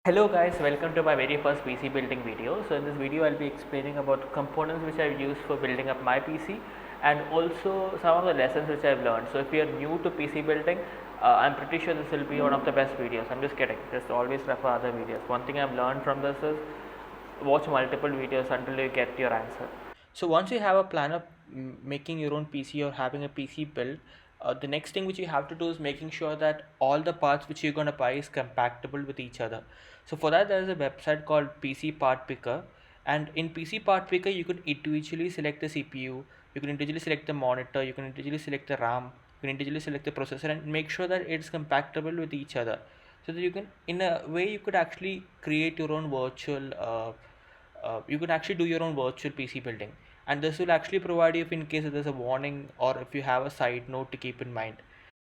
Hello guys, welcome to my very first PC building video. So in this video I'll be explaining about components which I've used for building up my PC and also some of the lessons which I've learned. So if you're new to PC building, I'm pretty sure this will be one of the best videos. I'm just kidding, just always refer other videos. One thing I've learned from this is watch multiple videos until you get your answer. So once you have a plan of making your own PC or having a PC build, the next thing which you have to do is making sure that all the parts which you're going to buy is compatible with each other. So for that there is a website called PC Part Picker, and in PC Part Picker you could individually select the CPU, you can individually select the monitor, you can individually select the RAM, you can individually select the processor and make sure that it's compatible with each other. So that you can, in a way, you could actually create your own virtual you can actually do your own virtual PC building, and this will actually provide you if in case there's a warning or if you have a side note to keep in mind.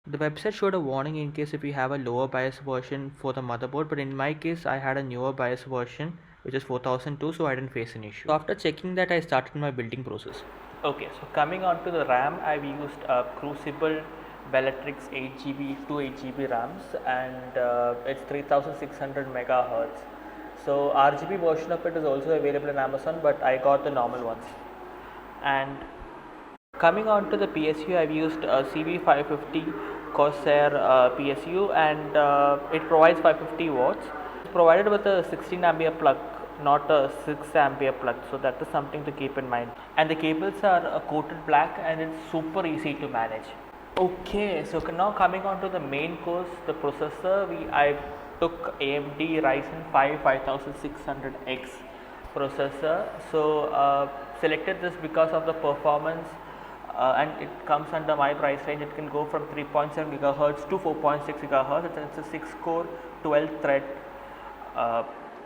The website showed a warning in case if you have a lower BIOS version for the motherboard, but in my case I had a newer BIOS version which is 4002, so I didn't face an issue. So after checking that, I started my building process. Okay, so coming on to the RAM, I've used Crucible Bellatrix 8GB, two 8GB RAMs, and it's 3600 megahertz. So RGB version of it is also available in Amazon, but I got the normal ones. And coming on to the PSU, I've used CB550 Corsair PSU, and it provides 550 watts. It's provided with a 16 ampere plug, not a 6 ampere plug, so that is something to keep in mind. And the cables are coated black and it's super easy to manage. Okay, so now coming on to the main course, the processor, I took AMD Ryzen 5 5600X processor. So selected this because of the performance, and it comes under my price range. It can go from 3.7 gigahertz to 4.6 gigahertz. It's a 6 core 12 thread,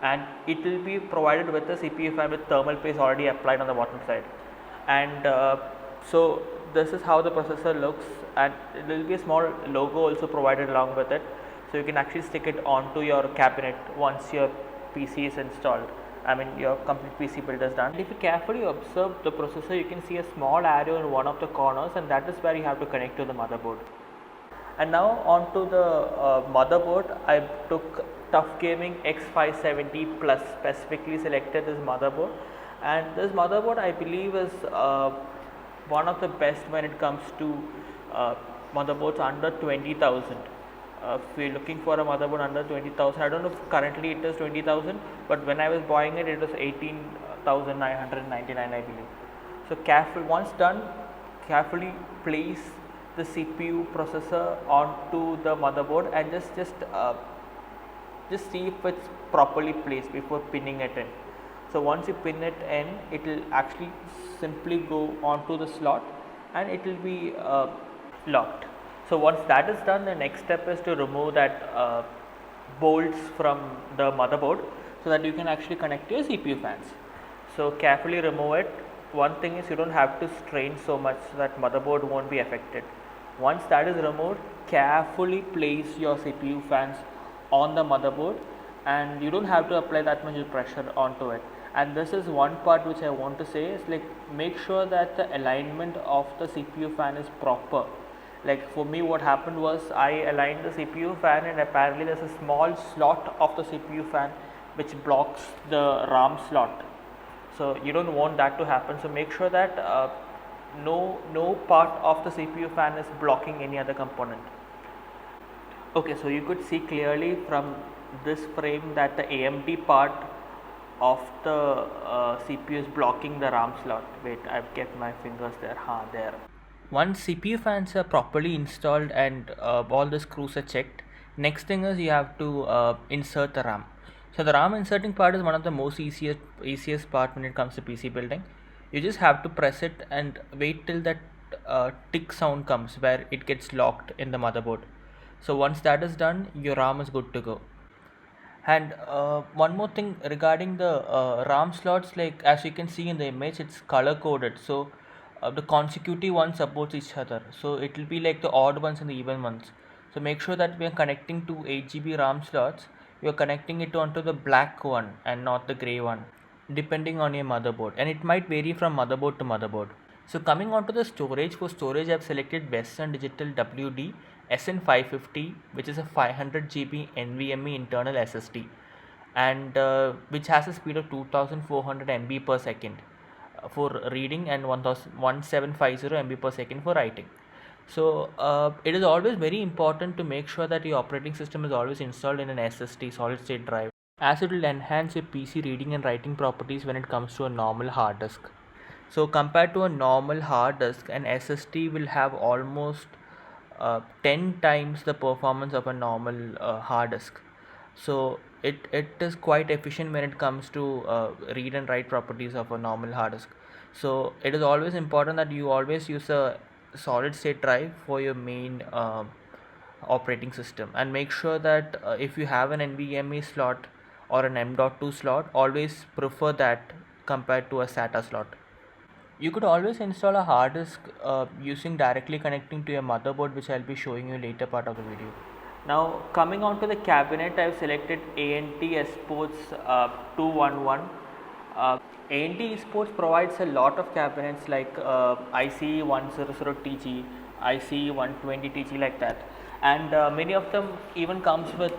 and it will be provided with a CPU fan with thermal paste already applied on the bottom side. And so this is how the processor looks, and there will be a small logo also provided along with it, so you can actually stick it onto your cabinet once your PC is installed. I mean your complete PC build is done. And if you carefully observe the processor, you can see a small arrow in one of the corners, and that is where you have to connect to the motherboard. And now onto the motherboard, I took Tough Gaming X570 Plus, specifically selected this motherboard, and this motherboard I believe is one of the best when it comes to motherboards under 20,000. If you're looking for a motherboard under 20,000, I don't know if currently it is 20,000, but when I was buying it, it was 18,999, I believe. So once done, carefully place the CPU processor onto the motherboard and just see if it's properly placed before pinning it in. So once you pin it in, it will actually simply go onto the slot and it will be locked. So once that is done, the next step is to remove that bolts from the motherboard so that you can actually connect your CPU fans. So carefully remove it. One thing is you don't have to strain so much so that motherboard won't be affected. Once that is removed, carefully place your CPU fans on the motherboard, and you don't have to apply that much pressure onto it. And this is one part which I want to say is, like, make sure that the alignment of the CPU fan is proper. Like for me, what happened was I aligned the CPU fan, and apparently there's a small slot of the CPU fan which blocks the RAM slot. So you don't want that to happen. So make sure that no part of the CPU fan is blocking any other component. Okay, so you could see clearly from this frame that the AMD part of the CPU is blocking the RAM slot. Wait, I've kept my fingers there. There. Once CPU fans are properly installed and all the screws are checked, next thing is you have to insert the RAM. So the RAM inserting part is one of the most easiest part when it comes to PC building. You just have to press it and wait till that tick sound comes where it gets locked in the motherboard. So once that is done, your RAM is good to go. And one more thing regarding the RAM slots, like as you can see in the image, it's color coded. So the consecutive ones supports each other. So it will be like the odd ones and the even ones. So make sure that we are connecting to 8GB RAM slots, you are connecting it onto the black one and not the gray one, depending on your motherboard. And it might vary from motherboard to motherboard. So coming on to the storage, for storage I've selected Western Digital WD SN550, which is a 500 GB NVMe internal SSD. and which has a speed of 2400 MB per second for reading and 1750 MB per second for writing. So it is always very important to make sure that your operating system is always installed in an SSD, solid state drive, as it will enhance your PC reading and writing properties when it comes to a normal hard disk. So compared to a normal hard disk, an SSD will have almost 10 times the performance of a normal hard disk. So it is quite efficient when it comes to read and write properties of a normal hard disk. So it is always important that you always use a solid state drive for your main operating system, and make sure that if you have an NVMe slot or an M.2 slot, always prefer that compared to a SATA slot. You could always install a hard disk using directly connecting to your motherboard, which I'll be showing you later part of the video. Now coming on to the cabinet, I've selected ANT Esports 211. ANT Esports provides a lot of cabinets like ICE100TG, ICE120TG, like that, and many of them even comes with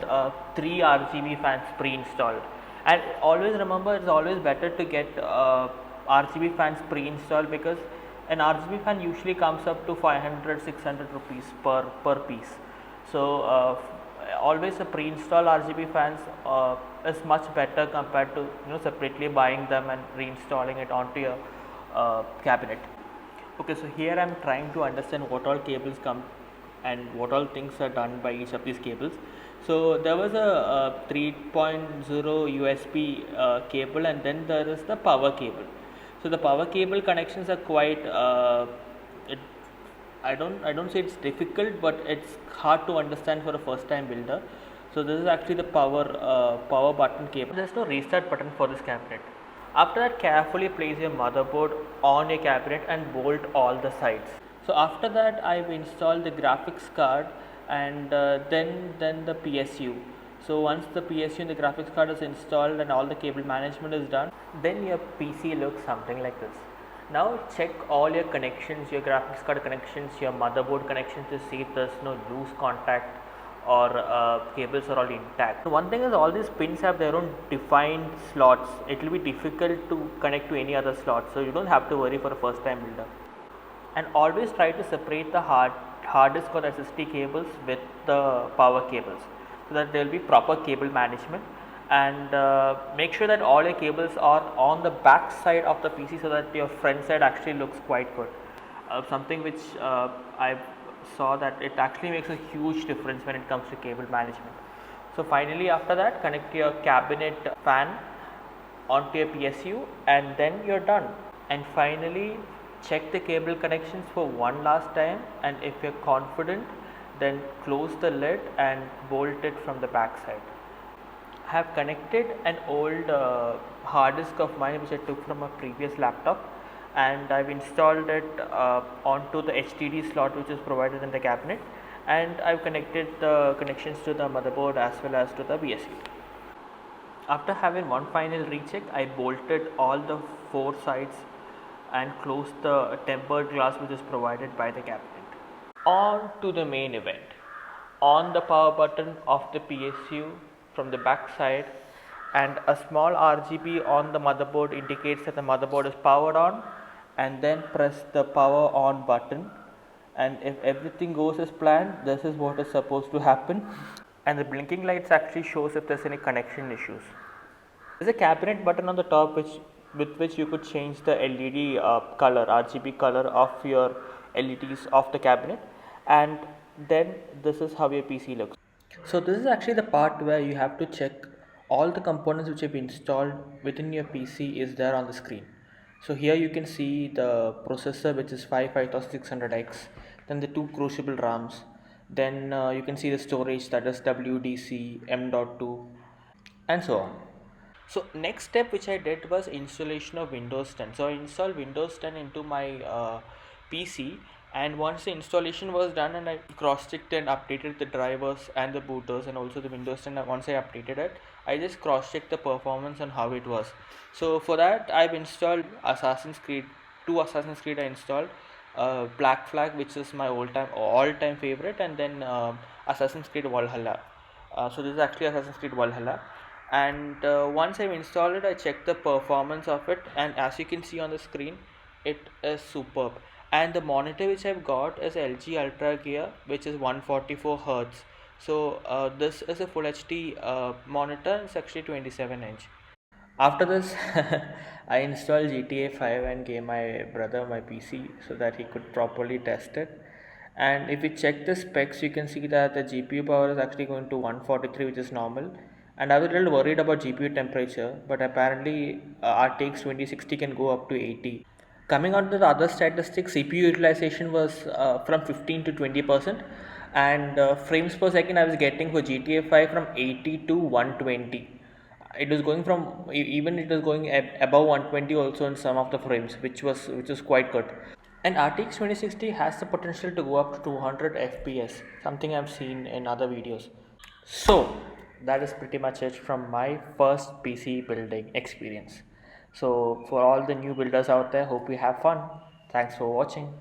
3 RGB fans pre-installed. And always remember, it's always better to get RGB fans pre-installed, because an RGB fan usually comes up to 500-600 rupees per piece. So always a pre-installed RGB fans is much better compared to separately buying them and reinstalling it onto your cabinet. Okay, so here I am trying to understand what all cables come and what all things are done by each of these cables. So there was a 3.0 USB cable, and then there is the power cable. So the power cable connections are quite I don't say it's difficult, but it's hard to understand for a first time builder. So this is actually the power button cable. There's no restart button for this cabinet. After that, carefully place your motherboard on your cabinet and bolt all the sides. So after that, I've installed the graphics card, and then the PSU. So once the PSU and the graphics card is installed and all the cable management is done, then your PC looks something like this. Now check all your connections, your graphics card connections, your motherboard connections, to see if there's no loose contact or cables are all intact. One thing is, all these pins have their own defined slots. It will be difficult to connect to any other slot, so you don't have to worry for a first time builder. And always try to separate the hard disk or SSD cables with the power cables, so that there will be proper cable management. And make sure that all your cables are on the back side of the PC, so that your front side actually looks quite good. Something which I saw that it actually makes a huge difference when it comes to cable management. So finally, after that, connect your cabinet fan onto your PSU, and then you're done. And finally, check the cable connections for one last time, and if you're confident, then close the lid and bolt it from the back side. I have connected an old hard disk of mine which I took from a previous laptop, and I've installed it onto the HDD slot which is provided in the cabinet, and I've connected the connections to the motherboard as well as to the PSU. After having one final recheck, I bolted all the 4 sides and closed the tempered glass which is provided by the cabinet. On to the main event. On the power button of the PSU from the back side, and a small RGB on the motherboard indicates that the motherboard is powered on, and then press the power on button, and if everything goes as planned, this is what is supposed to happen, and the blinking lights actually shows if there's any connection issues. There's a cabinet button on the top with which you could change the LED color, RGB color of your LEDs of the cabinet, and then this is how your PC looks. So this is actually the part where you have to check all the components which have been installed within your PC is there on the screen. So here you can see the processor, which is 5600X, then the 2 crucible RAMs, then you can see the storage, that is WDC, M.2, and so on. So next step which I did was installation of Windows 10. So I installed Windows 10 into my PC, and once the installation was done and I cross-checked and updated the drivers and the booters and also the Windows 10, once I updated it, I just cross-checked the performance and how it was. So for that, I've installed Assassin's Creed, 2 Assassin's Creed I installed, Black Flag, which is my all-time favorite, and then Assassin's Creed Valhalla. So this is actually Assassin's Creed Valhalla, and once I've installed it, I checked the performance of it, and as you can see on the screen, it is superb. And the monitor which I've got is LG Ultra Gear, which is 144 Hertz. So this is a Full HD monitor. It's actually 27-inch. After this, I installed GTA 5 and gave my brother my PC so that he could properly test it. And if you check the specs, you can see that the GPU power is actually going to 143, which is normal. And I was a little worried about GPU temperature, but apparently RTX 2060 can go up to 80. Coming on to the other statistics, CPU utilization was from 15 to 20%, and frames per second I was getting for GTA 5 from 80 to 120. It was going from even it was going above 120 also in some of the frames, which was quite good. And RTX 2060 has the potential to go up to 200 FPS, something I've seen in other videos. So that is pretty much it from my first PC building experience. So for all the new builders out there, hope you have fun. Thanks for watching.